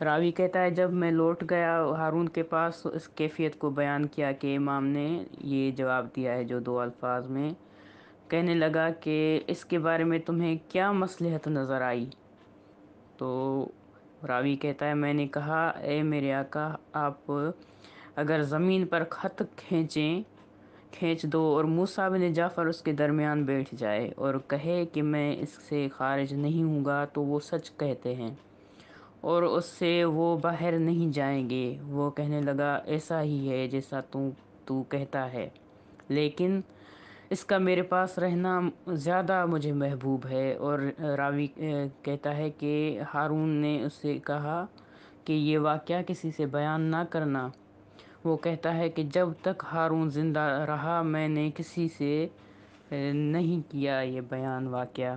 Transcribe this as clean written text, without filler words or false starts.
راوی کہتا ہے جب میں لوٹ گیا ہارون کے پاس تو اس کیفیت کو بیان کیا کہ امام نے یہ جواب دیا ہے جو دو الفاظ میں کہنے لگا کہ اس کے بارے میں تمہیں کیا مصلحت نظر آئی؟ تو راوی کہتا ہے میں نے کہا اے میرے آقا، آپ اگر زمین پر خط کھینچ دو اور موسیٰ بن جعفر اس کے درمیان بیٹھ جائے اور کہے کہ میں اس سے خارج نہیں ہوں گا تو وہ سچ کہتے ہیں اور اس سے وہ باہر نہیں جائیں گے۔ وہ کہنے لگا ایسا ہی ہے جیسا تو کہتا ہے، لیکن اس کا میرے پاس رہنا زیادہ مجھے محبوب ہے۔ اور راوی کہتا ہے کہ ہارون نے اس سے کہا کہ یہ واقعہ کسی سے بیان نہ کرنا۔ وہ کہتا ہے کہ جب تک ہارون زندہ رہا میں نے کسی سے نہیں کیا یہ بیان واقعہ۔